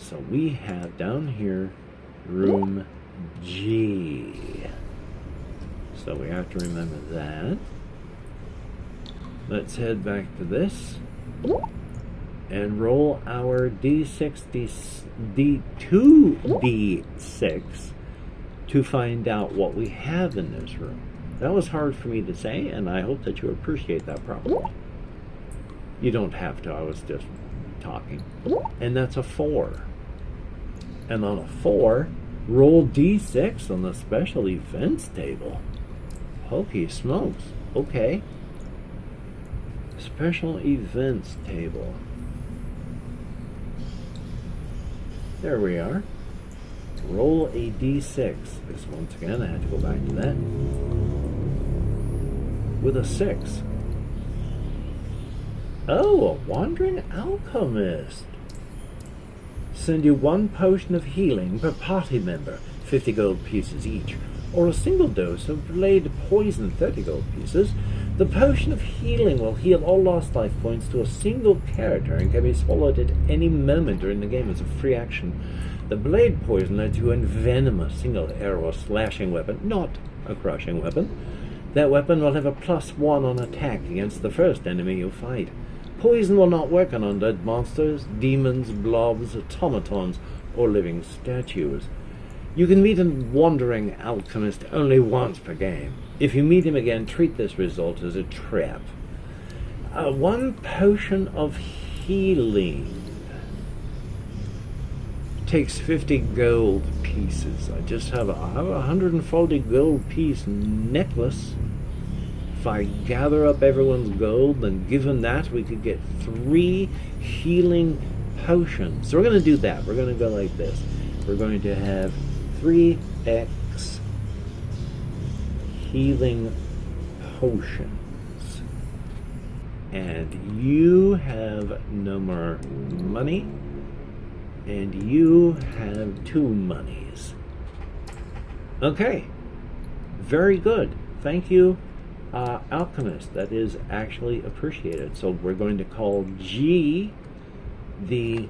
So we have down here room G. So we have to remember that. Let's head back to this and roll our D2D6 to find out what we have in this room. That was hard for me to say, and I hope that you appreciate that properly. You don't have to, I was just talking. And that's a 4. And on a 4, roll D6 on the special events table. Holy smokes. Okay. Special events table. There we are. Roll a D6. This once again, I had to go back to that. With a 6. Oh, a wandering alchemist. Send you 1 potion of healing per party member, 50 gold pieces each, or a single dose of blade poison, 30 gold pieces. The potion of healing will heal all lost life points to a single character and can be swallowed at any moment during the game as a free action. The blade poison lets you envenom a single arrow slashing weapon, not a crushing weapon. That weapon will have a +1 on attack against the first enemy you fight. Poison will not work on undead monsters, demons, blobs, automatons, or living statues. You can meet a wandering alchemist only once per game. If you meet him again, treat this result as a trap. 1 potion of healing takes 50 gold pieces. I have a 140 gold piece necklace. If I gather up everyone's gold, then given that, we could get 3 healing potions. So we're going to do that. We're going to go like this. We're going to have 3x healing potions. And you have no more money. And you have 2 monies. Okay. Very good. Thank you, alchemist. That is actually appreciated. So we're going to call G the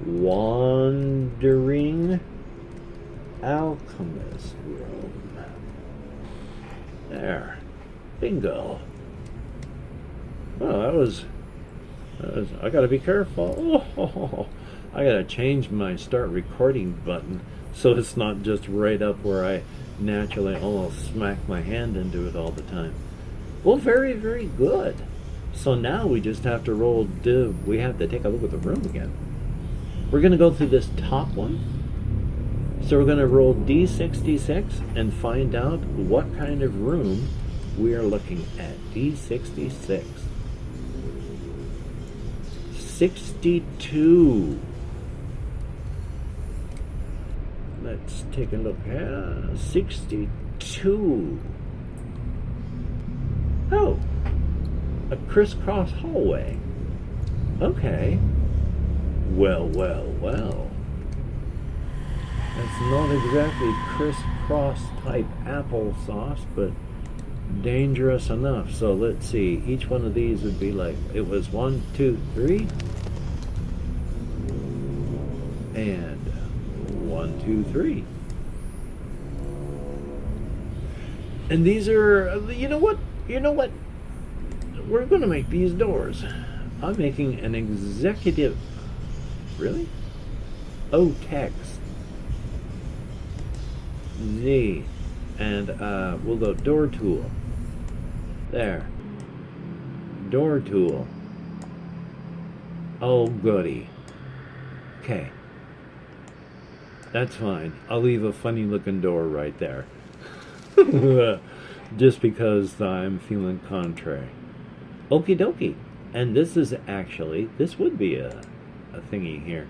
wandering alchemist room. There. Bingo. Well, that was I gotta be careful. Oh, I gotta change my start recording button so it's not just right up where I naturally almost smack my hand into it all the time. Well, very, very good. So now we just have to roll we have to take a look at the room again. We're gonna go through this top one. So we're gonna roll D66 and find out what kind of room we are looking at. D66. 62. Let's take a look here. 62. Oh, a crisscross hallway. Okay. Well. That's not exactly crisscross type applesauce, but dangerous enough. So let's see. Each one of these would be like, it was 1, 2, 3. And 1, 2, 3. And these are, you know what? We're going to make these doors. I'm making an executive. Really? O text. Z. And we'll go door tool. There. Door tool. Oh, goody. Okay. That's fine. I'll leave a funny looking door right there. Just because I'm feeling contrary. Okie dokie. And this is actually, this would be a thingy here.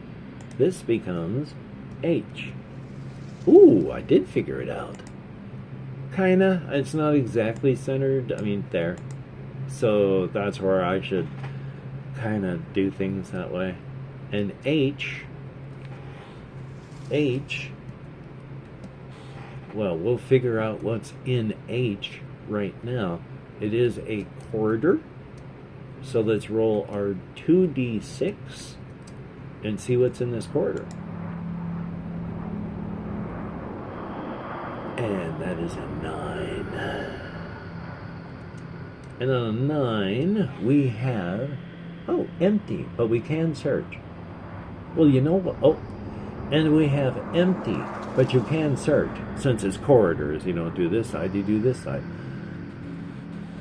This becomes H. Ooh, I did figure it out. Kinda. It's not exactly centered. I mean, there. So that's where I should kinda do things that way. And H, well, we'll figure out what's in H right now. It is a corridor. So let's roll our 2d6 and see what's in this corridor. And that is a 9. And on a 9, we have, empty, but we can search. Well, you know what? Oh, and we have empty, but you can search. Since it's corridors, you don't do this side, you do this side.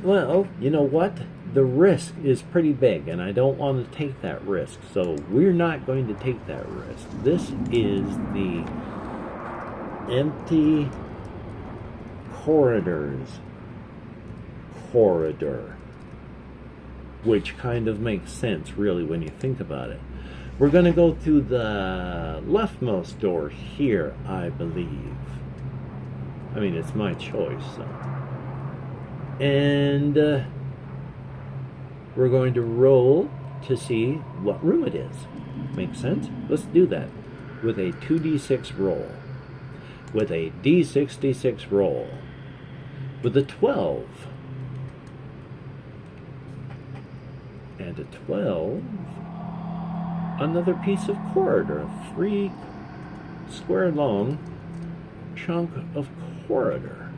Well, you know what? The risk is pretty big, and I don't want to take that risk. So we're not going to take that risk. This is the empty corridors corridor, which kind of makes sense, really, when you think about it. We're going to go through the leftmost door here, I believe. I mean, it's my choice, so. And we're going to roll to see what room it is. Makes sense? Let's do that with a 2d6 roll. With a d66 roll. With a 12. And a 12. Another piece of corridor. A 3 square long chunk of corridor.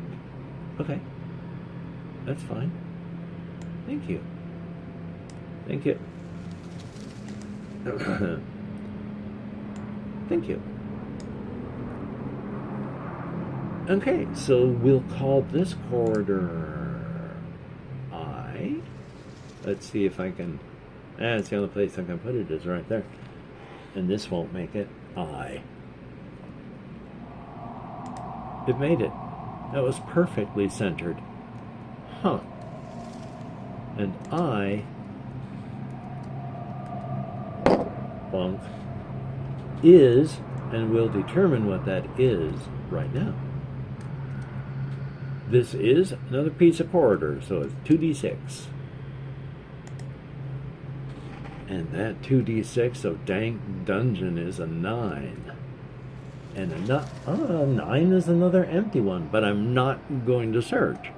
Okay. That's fine. Thank you. Thank you. Thank you. Okay, so we'll call this corridor I. Let's see if I can... it's the only place I can put it is right there. And this won't make it I. It made it. That was perfectly centered. Huh. And I... bonk, is, and we'll determine what that is right now. This is another piece of corridor, so it's 2d6. And that 2d6 of dank dungeon is a 9. And a 9 is another empty one, but I'm not going to search.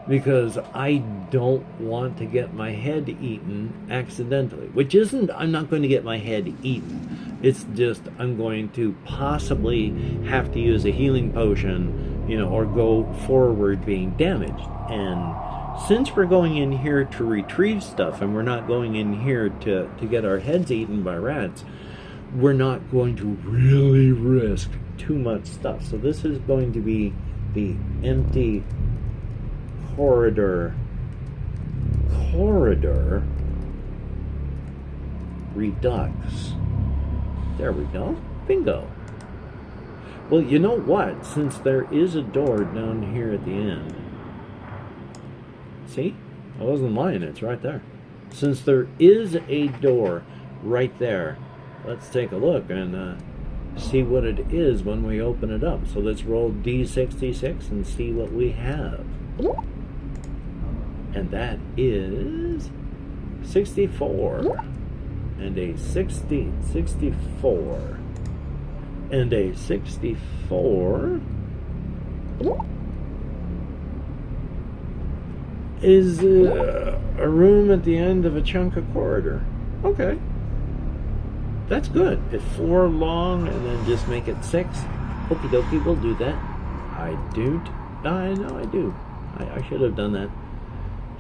Because I don't want to get my head eaten accidentally. Which isn't, I'm not going to get my head eaten. It's just, I'm going to possibly have to use a healing potion, or go forward being damaged. And since we're going in here to retrieve stuff, and we're not going in here to get our heads eaten by rats, we're not going to really risk too much stuff. So this is going to be the empty corridor redux. There we go. Bingo. Well, you know what? Since there is a door down here at the end. See? I wasn't lying. It's right there. Since there is a door right there, let's take a look and see what it is when we open it up. So let's roll D66 and see what we have. And that is 64. And a 64. And a 64 is a room at the end of a chunk of corridor. Okay. That's good. It's 4 long and then just make it 6. Okie dokie, we'll do that. I know I do. I should have done that.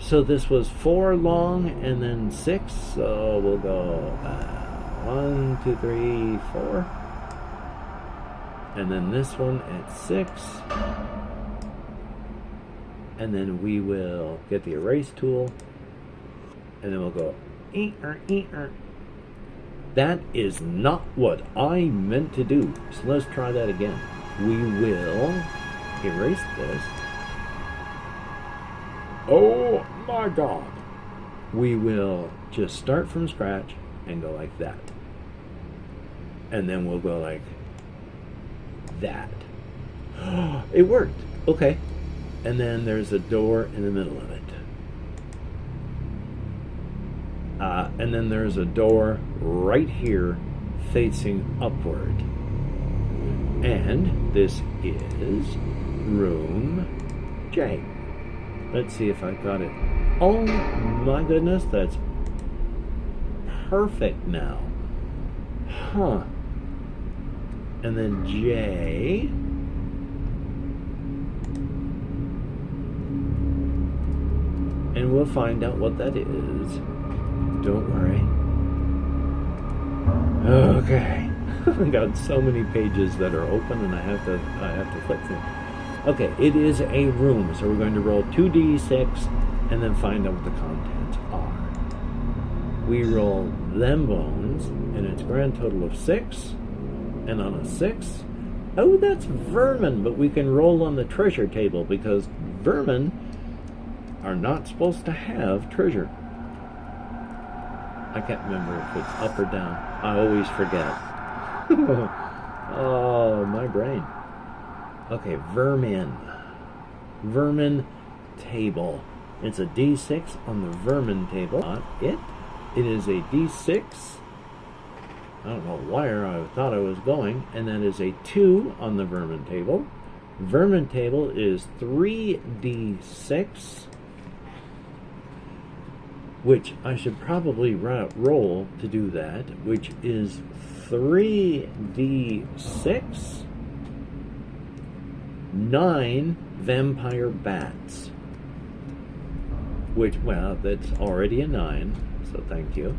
So this was 4 long and then 6. So we'll go 1, 2, 3, 4. And then this one at 6. And then we will get the erase tool. And then we'll go ear. That is not what I meant to do. So let's try that again. We will erase this. Oh my God. We will just start from scratch and go like that. And then we'll go like that. It worked. Okay. And then there's a door in the middle of it. And then there's a door right here facing upward. And this is room J. Let's see if I got it. Oh my goodness, that's perfect now. Huh. And then J. And we'll find out what that is. Don't worry. Okay. I've got so many pages that are open and I have to flip through. Okay, it is a room, so we're going to roll 2d6 and then find out what the contents are. We roll them bones, and it's a grand total of 6. And on a 6, oh, that's vermin, but we can roll on the treasure table because vermin are not supposed to have treasure. I can't remember if it's up or down. I always forget. Oh, my brain. Okay, vermin. Vermin table. It's a d6 on the vermin table. Not it. It is a d6. I don't know where I thought I was going. And that is a 2 on the vermin table. Vermin table is 3d6. Which I should probably roll to do that. Which is 3d6. 9 vampire bats. Which, well, that's already a 9, so thank you.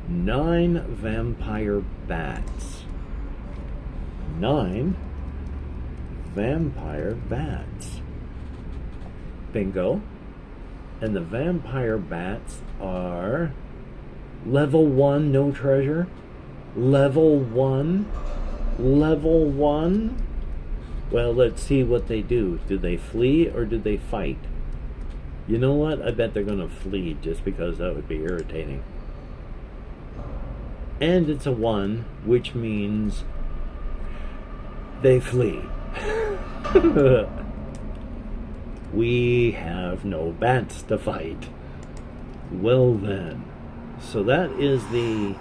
9 vampire bats. 9 vampire bats. Bingo. And the vampire bats are level 1, no treasure. Level 1. Level 1. Well, let's see what they do. Do they flee or do they fight? You know what? I bet they're going to flee just because that would be irritating. And it's a 1, which means they flee. We have no bats to fight. Well then. So that is the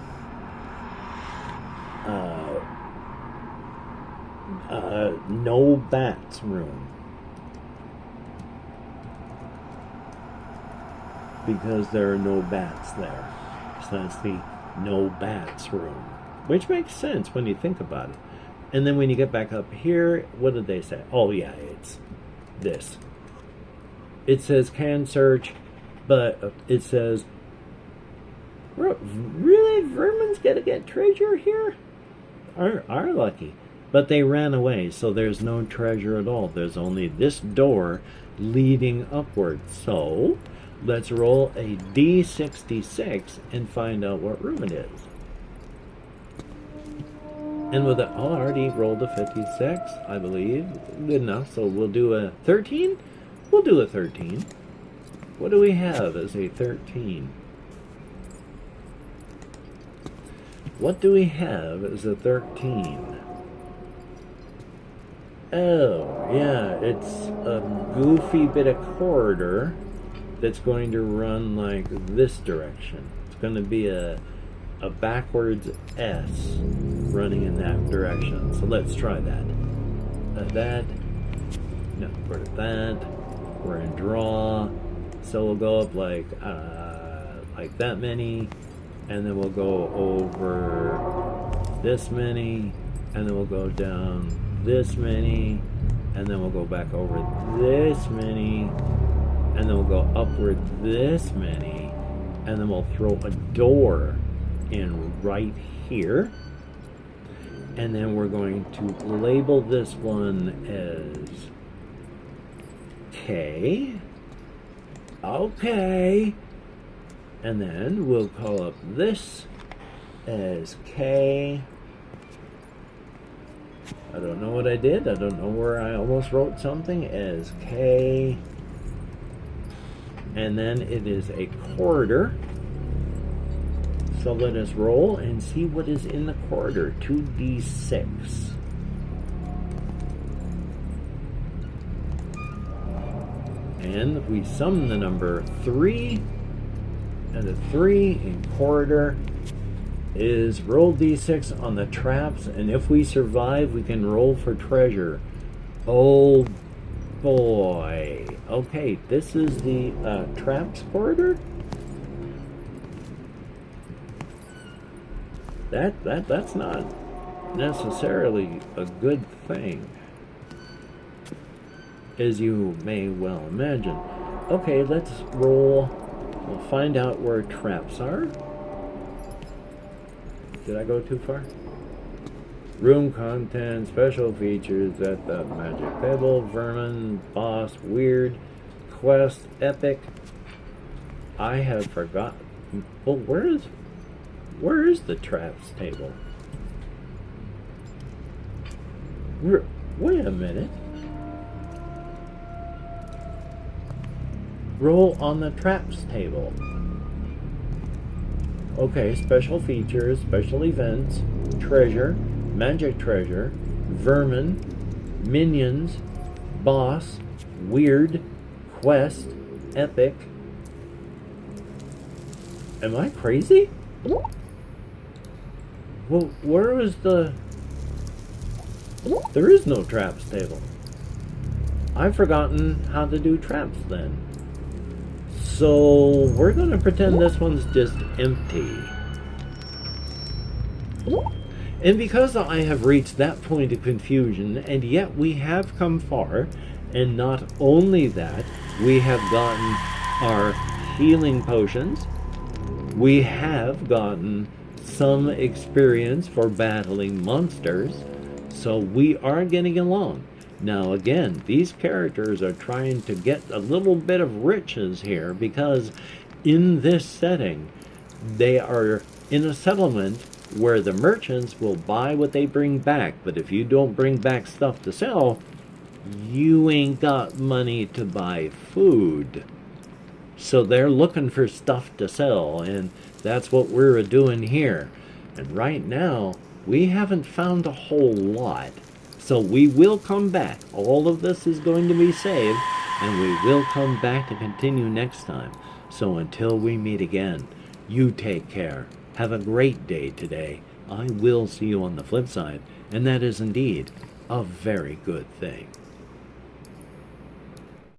no bats room. Because there are no bats there. So that's the no bats room. Which makes sense when you think about it. And then when you get back up here, what did they say? Oh yeah, it's this. It says can search, but it says, really? Vermin's gonna get treasure here? Are lucky. But they ran away, so there's no treasure at all. There's only this door leading upwards. So let's roll a d66 and find out what room it is. And with it, I already rolled a 56, I believe. Good enough, so we'll do a 13? We'll do a 13. What do we have as a 13? What do we have as a 13? Oh, yeah, it's a goofy bit of corridor that's going to run like this direction. It's going to be a backwards S running in that direction. So let's try that. No, we're at that. We're in draw. So we'll go up like that many, and then we'll go over this many, and then we'll go down this many, and then we'll go back over this many, and then we'll go upward this many, and then we'll throw a door in right here, and then we're going to label this one as K. Okay. And then we'll call up this as K. I don't know what I did. I don't know where I almost wrote something as K. And then it is a corridor. So let us roll and see what is in the corridor. 2d6. And we sum the number 3. And the 3 in corridor is roll d6 on the traps. And if we survive, we can roll for treasure. Oh boy. Okay, this is the traps corridor. That's not necessarily a good thing, as you may well imagine. Okay, let's roll. We'll find out where traps are. Did I go too far? Room content, special features at the magic table, vermin, boss, weird, quest, epic. I have forgotten. Well, where is the traps table? Wait a minute. Roll on the traps table. Okay, special features, special events, treasure, magic treasure, vermin, minions, boss, weird, quest, epic. Am I crazy? Well, where is the... There is no traps table. I've forgotten how to do traps then. So we're going to pretend this one's just empty. And because I have reached that point of confusion, and yet we have come far, and not only that, we have gotten our healing potions, we have gotten some experience for battling monsters, so we are getting along. Now again, these characters are trying to get a little bit of riches here because in this setting, they are in a settlement where the merchants will buy what they bring back, but if you don't bring back stuff to sell, you ain't got money to buy food. So they're looking for stuff to sell, and that's what we're doing here. And right now, we haven't found a whole lot. So we will come back. All of this is going to be saved, and we will come back to continue next time. So until we meet again, you take care. Have a great day today. I will see you on the flip side, and that is indeed a very good thing.